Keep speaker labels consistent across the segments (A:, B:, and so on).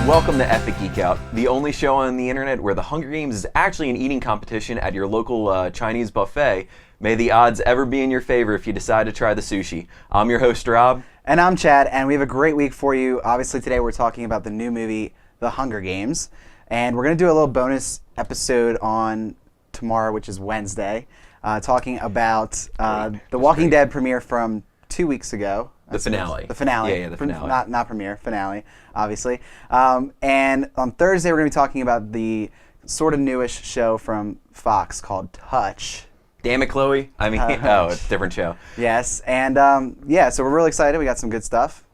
A: Welcome to Epic Geek Out, the only show on the internet where the Hunger Games is actually an eating competition at your local Chinese buffet. May the odds ever be in your favor if you decide to try the sushi. I'm your host, Rob.
B: And I'm Chad, and we have a great week for you. Obviously, today we're talking about the new movie, The Hunger Games. And we're going to do a little bonus episode on tomorrow, which is Wednesday, talking about the Walking Dead premiere from 2 weeks ago.
A: The finale.
B: The finale.
A: Yeah, the finale.
B: Not premiere, finale, obviously. And on Thursday, we're going to be talking about the sort of newish show from Fox called Touch.
A: Damn it, Chloe. I mean, it's a different show.
B: Yes, and so we're really excited. We got some good stuff.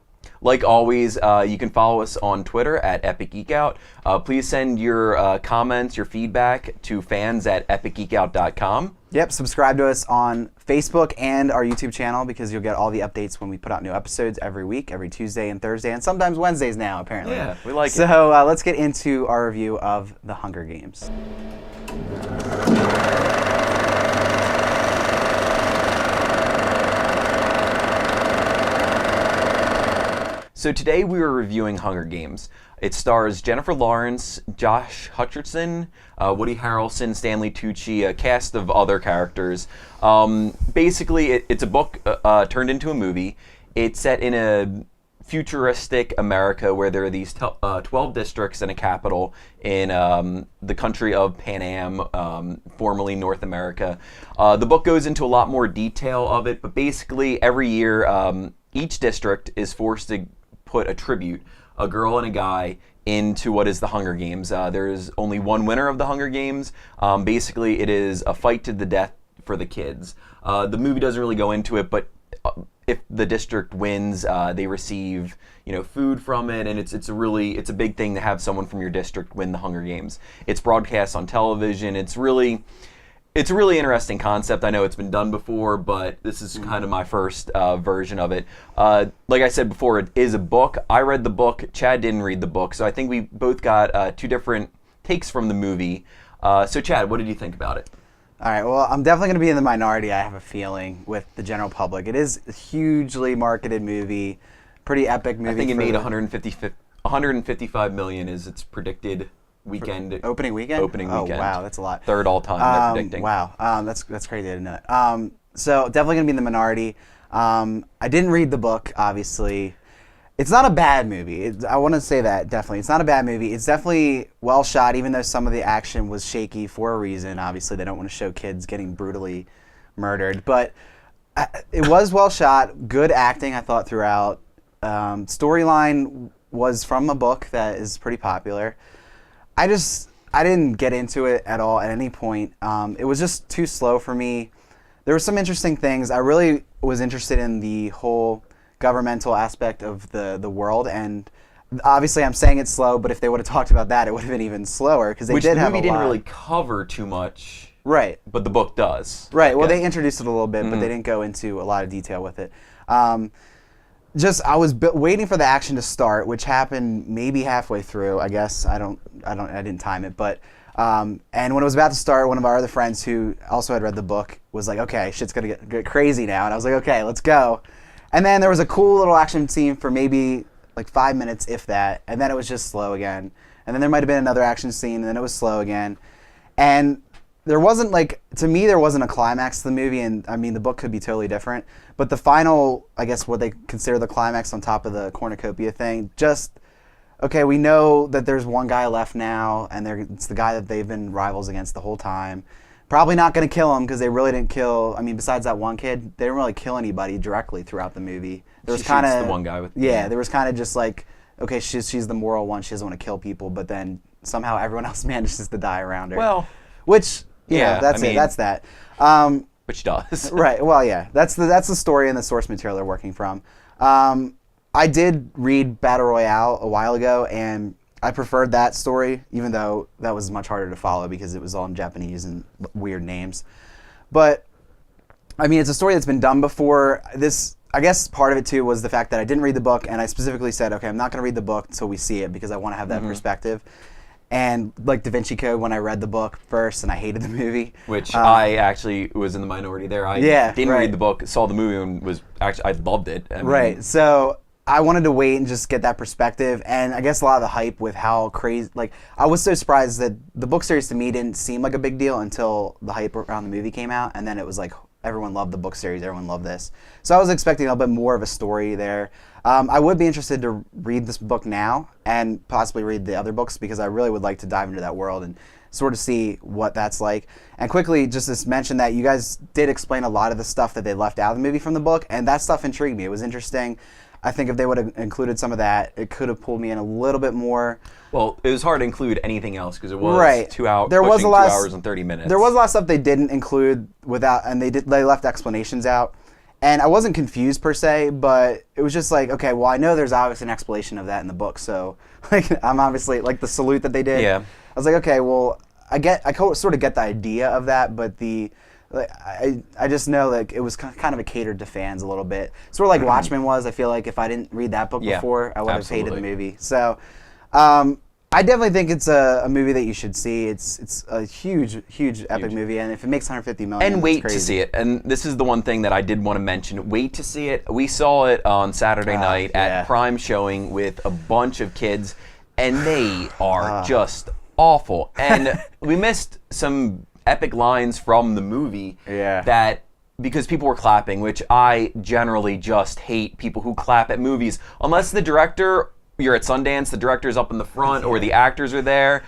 A: Like always, you can follow us on Twitter at Epic Geek Out. Please send your comments, your feedback to fans@epicgeekout.com.
B: Yep, subscribe to us on Facebook and our YouTube channel because you'll get all the updates when we put out new episodes every week, every Tuesday and Thursday, and sometimes Wednesdays now, apparently.
A: Yeah, we like it.
B: So let's get into our review of The Hunger Games.
A: So today we are reviewing Hunger Games. It stars Jennifer Lawrence, Josh Hutcherson, Woody Harrelson, Stanley Tucci, a cast of other characters. Basically, it's a book turned into a movie. It's set in a futuristic America where there are these 12 districts and a capital in the country of Pan Am, formerly North America. The book goes into a lot more detail of it, but basically every year each district is forced to put a tribute, a girl and a guy, into what is the Hunger Games. There's only one winner of the Hunger Games. Basically, it is a fight to the death for the kids. The movie doesn't really go into it, but if the district wins, they receive food from it, and it's a big thing to have someone from your district win the Hunger Games. It's broadcast on television. It's a really interesting concept. I know it's been done before, but this is kind of my first version of it. Like I said before, it is a book. I read the book. Chad didn't read the book, so I think we both got two different takes from the movie. So Chad, what did you think about it?
B: All right, well, I'm definitely going to be in the minority, I have a feeling, with the general public. It is a hugely marketed movie, pretty epic movie.
A: I think it made 155 million is its predicted weekend.
B: Opening weekend?
A: Opening weekend.
B: Oh, wow, that's a lot.
A: Third all time, they're predicting.
B: Wow, that's crazy, I didn't know that. So definitely going to be in the minority. I didn't read the book, obviously. It's not a bad movie. I want to say that, definitely. It's not a bad movie. It's definitely well shot, even though some of the action was shaky for a reason. Obviously, they don't want to show kids getting brutally murdered. But it was well shot. Good acting, I thought, throughout. Storyline was from a book that is pretty popular. I didn't get into it at all at any point. It was just too slow for me. There were some interesting things. I really was interested in the whole governmental aspect of the world, and obviously I'm saying it's slow, but if they would have talked about that, it would have been even slower because they did have a lot.
A: Which the movie didn't really cover too much.
B: Right.
A: But the book does.
B: Right. Well, they introduced it a little bit, but they didn't go into a lot of detail with it. I was waiting for the action to start, which happened maybe halfway through. I guess I didn't time it, but and when it was about to start, one of our other friends who also had read the book was like, "Okay, shit's gonna get crazy now," and I was like, "Okay, let's go." And then there was a cool little action scene for maybe like 5 minutes, if that, and then it was just slow again. And then there might have been another action scene, and then it was slow again. And there wasn't to me, there wasn't a climax to the movie, and I mean, the book could be totally different. But the final, I guess what they consider the climax on top of the cornucopia thing, just, okay, we know that there's one guy left now, and it's the guy that they've been rivals against the whole time. Probably not going to kill him because they really didn't kill. I mean, besides that one kid, they didn't really kill anybody directly throughout the movie. There was kind of
A: the one guy with.
B: Yeah, there was kind of just like, okay, she's the moral one. She doesn't want to kill people, but then somehow everyone else manages to die around her.
A: Well,
B: which that's it. That's that.
A: Which does.
B: Right. Well, yeah. That's the story and the source material they're working from. I did read Battle Royale a while ago, and I preferred that story, even though that was much harder to follow because it was all in Japanese and weird names. But, I mean, it's a story that's been done before. I guess part of it, too, was the fact that I didn't read the book, and I specifically said, okay, I'm not going to read the book until we see it because I want to have that perspective. And, like Da Vinci Code, when I read the book first, and I hated the movie.
A: Which I actually was in the minority there. I didn't read the book, saw the movie, and I loved it.
B: Right. So I wanted to wait and just get that perspective, and I guess a lot of the hype with how crazy, like, I was so surprised that the book series to me didn't seem like a big deal until the hype around the movie came out, and then it was like everyone loved the book series, everyone loved this. So I was expecting a little bit more of a story there. I would be interested to read this book now and possibly read the other books because I really would like to dive into that world and sort of see what that's like. And quickly, just to mention that you guys did explain a lot of the stuff that they left out of the movie from the book, and that stuff intrigued me. It was interesting. I think if they would have included some of that, it could have pulled me in a little bit more.
A: Well, it was hard to include anything else because it was
B: right.
A: 2 hours.
B: There was a lot
A: 2 hours and 30 minutes.
B: There was a lot of stuff they didn't include without, and they left explanations out. And I wasn't confused per se, but it was just like, okay, well, I know there's obviously an explanation of that in the book, so like I'm obviously like the salute that they did.
A: Yeah.
B: I was like, okay, well, I sort of get the idea of that, but I just know like it was kind of a catered to fans a little bit. Sort of like Watchmen was. I feel like if I didn't read that book before, I would have hated the movie. So I definitely think it's a movie that you should see. It's a huge epic movie, and if it makes 150 million,
A: and wait to see it. And this is the one thing that I did want to mention. Wait to see it. We saw it on Saturday night at Prime showing with a bunch of kids, and they are just awful. And we missed some epic lines from the movie that because people were clapping, which I generally just hate people who clap at movies. Unless the director, you're at Sundance, the director's up in the front or the actors are there,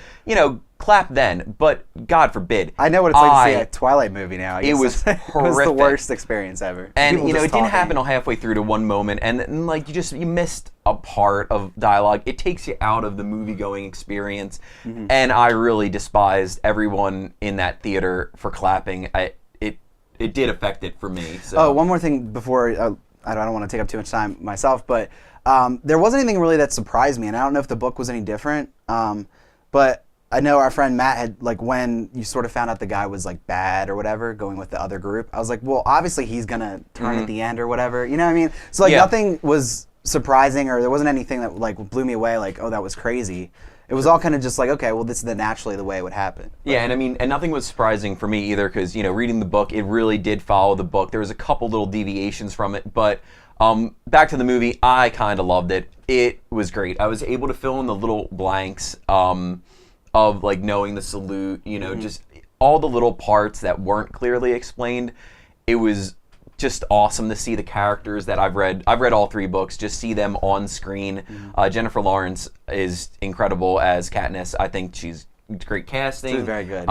A: clap then. But God forbid.
B: I know what it's like to see a Twilight movie now.
A: It was horrific.
B: It was the worst experience ever.
A: And it didn't happen until halfway through to one moment, and like you missed a part of dialogue. It takes you out of the movie-going experience, and I really despised everyone in that theater for clapping. It did affect it for me. So.
B: Oh, one more thing before I don't want to take up too much time myself, but there wasn't anything really that surprised me, and I don't know if the book was any different, but I know our friend Matt had, like, when you sort of found out the guy was, like, bad or whatever, going with the other group, I was like, well, obviously he's going to turn at the end or whatever, you know what I mean? So, like, nothing was surprising, or there wasn't anything that, like, blew me away, like, oh, that was crazy. It was all kind of just like, okay, well, this is naturally the way it would happen.
A: Yeah, and I mean, and nothing was surprising for me either, because, reading the book, it really did follow the book. There was a couple little deviations from it, but back to the movie, I kind of loved it. It was great. I was able to fill in the little blanks of like knowing the salute, just all the little parts that weren't clearly explained. It was just awesome to see the characters that I've read all 3 books, just see them on screen. Jennifer Lawrence is incredible as Katniss. I think she's great casting.
B: She's very good.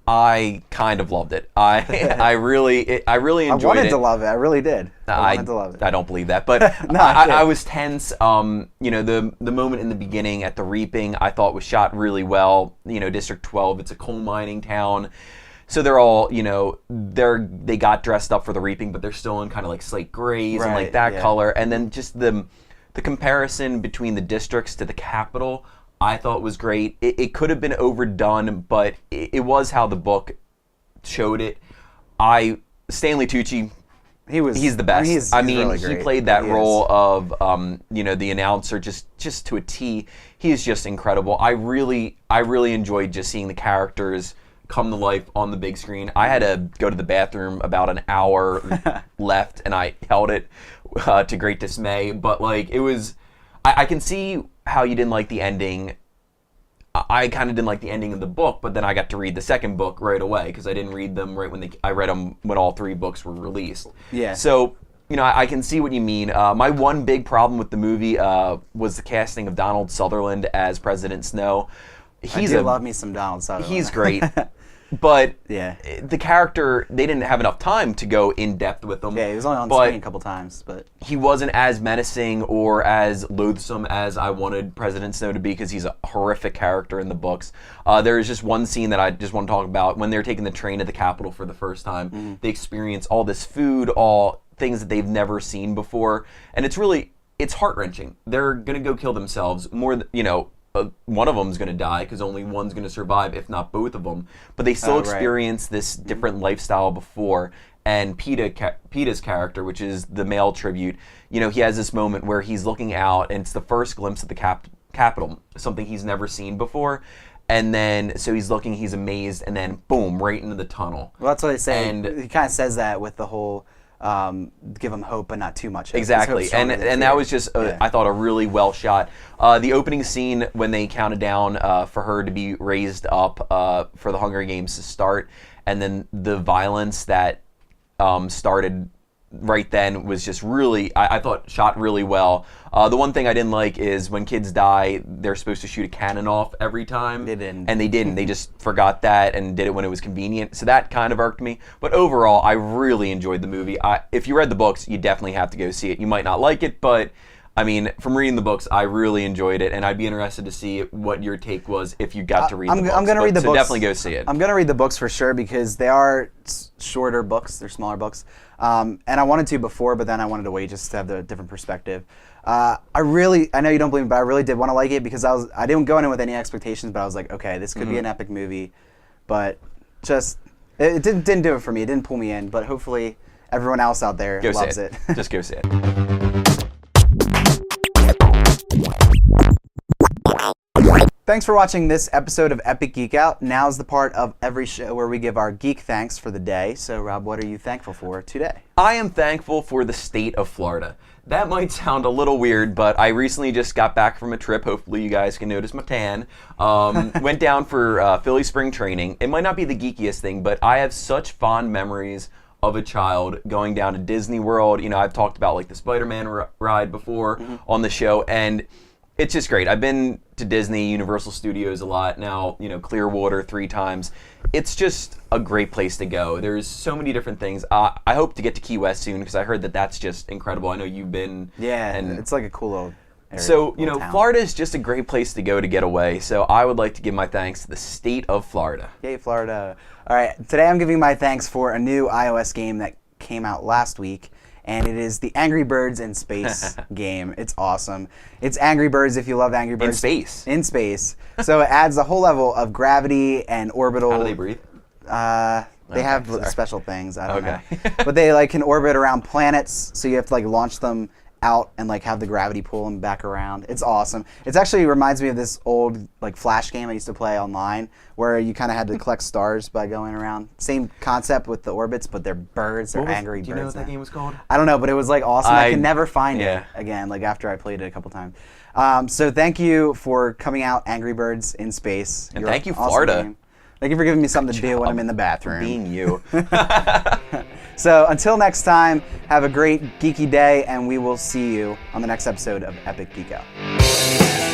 A: I kind of loved it. I really enjoyed it.
B: I wanted to love it. I really did. I wanted to love it.
A: I don't believe that, but
B: No,
A: I was tense. The moment in the beginning at the reaping, I thought was shot really well. District 12, it's a coal mining town. So they're all, they got dressed up for the reaping, but they're still in kind of like slate grays and like that color. And then just the comparison between the districts to the capital, I thought was great. It could have been overdone, but it was how the book showed it. Stanley Tucci, he's the best.
B: He's really great.
A: He played that role of the announcer just to a T. He's just incredible. I really enjoyed just seeing the characters come to life on the big screen. I had to go to the bathroom about an hour left, and I held it to great dismay. But like it was, I can see how you didn't like the ending. I kind of didn't like the ending of the book, but then I got to read the second book right away because I didn't read them right when I read them when all 3 books were released.
B: Yeah.
A: So I can see what you mean. My one big problem with the movie was the casting of Donald Sutherland as President Snow.
B: I do love me some Donald Sutherland.
A: He's great. But
B: yeah,
A: the character, they didn't have enough time to go in depth with him.
B: Yeah, he was only on screen a couple times, but
A: he wasn't as menacing or as loathsome as I wanted President Snow to be because he's a horrific character in the books. There is just one scene that I just want to talk about when they're taking the train to the Capitol for the first time. They experience all this food, all things that they've never seen before, and it's heart-wrenching. They're gonna go kill themselves. One of them's going to die because only one's going to survive, if not both of them. But they still experience this different lifestyle before. And Peeta's character, which is the male tribute, he has this moment where he's looking out, and it's the first glimpse of the Capitol, something he's never seen before. And then, so he's looking, he's amazed, and then boom, right into the tunnel.
B: Well, that's what they say.
A: And
B: he kind of says that with the whole give them hope, but not too much hope.
A: Exactly,
B: Hope's
A: and
B: stronger than
A: that
B: fear.
A: was just
B: Yeah.
A: I thought a really well shot. The opening scene when they counted down for her to be raised up for the Hunger Games to start, and then the violence that started right then was just really, I thought, shot really well. The one thing I didn't like is when kids die, they're supposed to shoot a cannon off every time.
B: They didn't.
A: And they didn't. They just forgot that and did it when it was convenient. So that kind of irked me. But overall, I really enjoyed the movie. If you read the books, you definitely have to go see it. You might not like it, but I mean, from reading the books, I really enjoyed it, and I'd be interested to see what your take was if you got to read the books.
B: I'm going to read the
A: so
B: books.
A: definitely go see it.
B: I'm going to read the books for sure because they are shorter books. They're smaller books. And I wanted to before, but then I wanted to wait just to have the different perspective. I know you don't believe me, but I really did want to like it because I didn't go in with any expectations, but I was like, okay, this could be an epic movie, but just it didn't do it for me. It didn't pull me in, but hopefully everyone else out there loves it.
A: Just go see it.
B: Thanks for watching this episode of Epic Geek Out. Now's the part of every show where we give our geek thanks for the day. So, Rob, what are you thankful for today?
A: I am thankful for the state of Florida. That might sound a little weird, but I recently just got back from a trip. Hopefully you guys can notice my tan. Went down for Philly spring training. It might not be the geekiest thing, but I have such fond memories of a child going down to Disney World. You know, I've talked about like the Spider-Man ride before on the show, and it's just great. I've been to Disney, Universal Studios a lot now, you know, Clearwater 3 times. It's just a great place to go. There's so many different things. I hope to get to Key West soon because I heard that that's just incredible. I know you've been.
B: Yeah,
A: and
B: it's like a cool little area.
A: So, you know,
B: town.
A: Florida is just a great place to go to get away. So I would like to give my thanks to the state of Florida.
B: Yay, Florida. All right, today I'm giving my thanks for a new iOS game that came out last week. And it is the Angry Birds in Space game. It's awesome. It's Angry Birds if you love Angry Birds.
A: In space.
B: In space. So it adds a whole level of gravity and orbital.
A: How do they breathe?
B: They have
A: sorry.
B: special things. I don't
A: Okay.
B: know. But they like can orbit around planets, so you have to like launch them out and like have the gravity pull them back around. It's awesome. It actually reminds me of this old like Flash game I used to play online where you kind of had to collect stars by going around. Same concept with the orbits, but they're birds. They're angry birds.
A: Do you know what that game was called?
B: I don't know, but it was like awesome. I can never find
A: yeah.
B: it again, like after I played it a couple times. So thank you for coming out, Angry Birds in Space.
A: And
B: You're
A: thank you,
B: awesome
A: Florida.
B: game. Thank you for giving me something to do when I'm in the bathroom.
A: Being you.
B: So until next time, have a great geeky day, and we will see you on the next episode of Epic Geek Out.